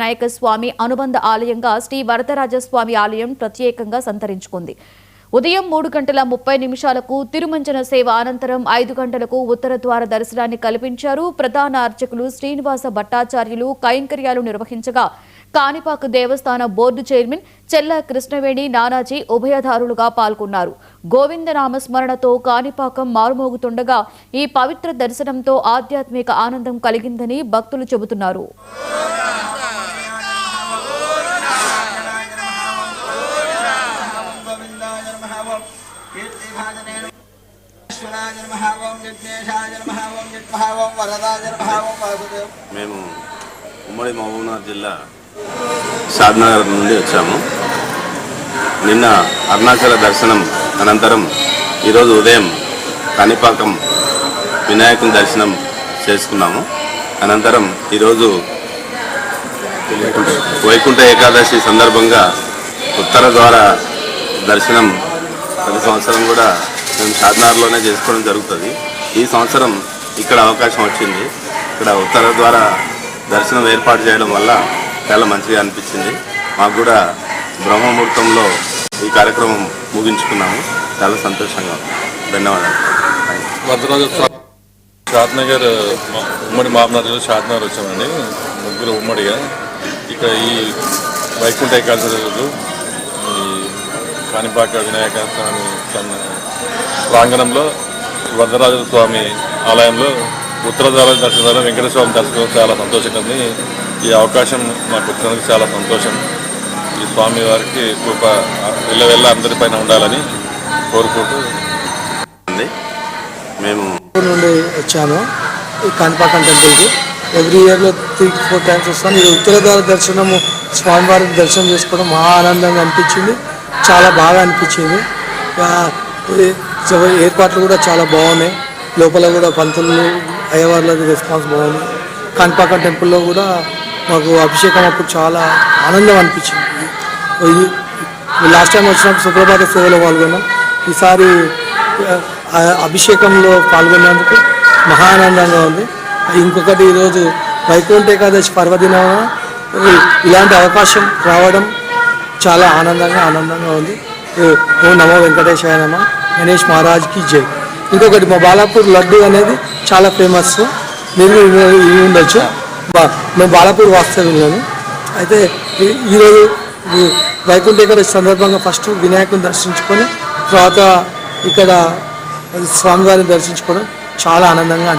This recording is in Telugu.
నాయక స్వామి అనుబంధ ఆలయంగా శ్రీ వరదరాజస్వామి ఆలయం ప్రత్యేకంగా సంతరించుకుంది. ఉదయం 3:30 తిరుమంజన సేవ అనంతరం 5 గంటలకు ఉత్తర ద్వార దర్శనాన్ని కల్పించారు. ప్రధాన అర్చకులు శ్రీనివాస భట్టాచార్యులు కైంకర్యాలు నిర్వహించగా కాణిపాక దేవస్థాన బోర్డు చైర్మన్ చెల్ల కృష్ణవేణి నానాజీ ఉభయధారులుగా పాల్గొన్నారు. గోవింద నామస్మరణతో కాణిపాకం మారుమోగుతుండగా ఈ పవిత్ర దర్శనంతో ఆధ్యాత్మిక ఆనందం కలిగిందని భక్తులు చెబుతున్నారు. మేము ఉమ్మడి మహబూబ్నగర్ జిల్లా షాద్నగర్ నుండి వచ్చాము. నిన్న అరుణాచల దర్శనం అనంతరం ఈరోజు ఉదయం కాణిపాకం వినాయకుని దర్శనం చేసుకున్నాము. అనంతరం ఈరోజు వైకుంఠ ఏకాదశి సందర్భంగా ఉత్తర ద్వార దర్శనం ప్రతి సంవత్సరం కూడా మేము షాద్నగర్లోనే చేసుకోవడం జరుగుతుంది. ఈ సంవత్సరం ఇక్కడ అవకాశం వచ్చింది. ఇక్కడ ఉత్తర ద్వారా దర్శనం ఏర్పాటు చేయడం వల్ల చాలా మంచిగా అనిపించింది. మాకు కూడా బ్రహ్మముహూర్తంలో ఈ కార్యక్రమం ముగించుకున్నాము. చాలా సంతోషంగా ఉంది. ధన్యవాదాలు. షాద్నగర్ ఉమ్మడి మహబూబ్నగర్ జిల్లా షాద్నగర్ వచ్చామండి. ముగ్గురు ఉమ్మడిగా ఇక్కడ ఈ వైకుంఠ ఏకాదశి రోజు ఈ కాణిపాక వినాయక స్వామి ప్రాంగణంలో వరదరాజ స్వామి ఆలయంలో ఉత్తరద్వార దర్శనం వెంకటేశ్వర స్వామి దర్శనం చాలా సంతోషంగా. ఈ అవకాశం మాకు వచ్చినందుకు చాలా సంతోషం. ఈ స్వామి వారికి కృప వెళ్ళ అందరిపైన ఉండాలని కోరుకుంటూ మేము నుండి వచ్చాను ఈ కాణిపాకం టెంపుల్కి. ఎవ్రీ ఇయర్లో 3-4 టైమ్స్ వస్తాను. ఇది ఉత్తరద్వార దర్శనము స్వామివారికి దర్శనం చేసుకోవడం మహా ఆనందంగా అనిపించింది. చాలా బాగా అనిపించింది. ఏర్పాట్లు కూడా చాలా బాగున్నాయి. లోపల కూడా పంతులు అయ్యవార్ల రెస్పాన్స్ బాగుంది. కాణిపాకం టెంపుల్లో కూడా మాకు అభిషేకం అప్పుడు చాలా ఆనందం అనిపించింది. లాస్ట్ టైం వచ్చినప్పుడు సుప్రభాత సేవలో పాల్గొన్నాం. ఈసారి అభిషేకంలో పాల్గొన్నందుకు మహా ఆనందంగా ఉంది. ఇంకొకటి ఈరోజు వైకుంఠ ఏకాదశి పర్వదినం ఇలాంటి అవకాశం రావడం చాలా ఆనందంగా ఉంది. ఓ నమో వెంకటేశాయ నమః, గణేష్ మహారాజ్కి జై. ఇంకొకటి మా బాలాపూర్ లడ్డు అనేది చాలా ఫేమస్. మీరు ఉండొచ్చు. మేము బాలాపూర్ వాస్తవ్యంలోను. అయితే ఈరోజు వైకుంఠ ఏకాదశి సందర్భంగా ఫస్ట్ వినాయకుని దర్శించుకొని తర్వాత ఇక్కడ స్వామివారిని దర్శించుకోవడం చాలా ఆనందంగా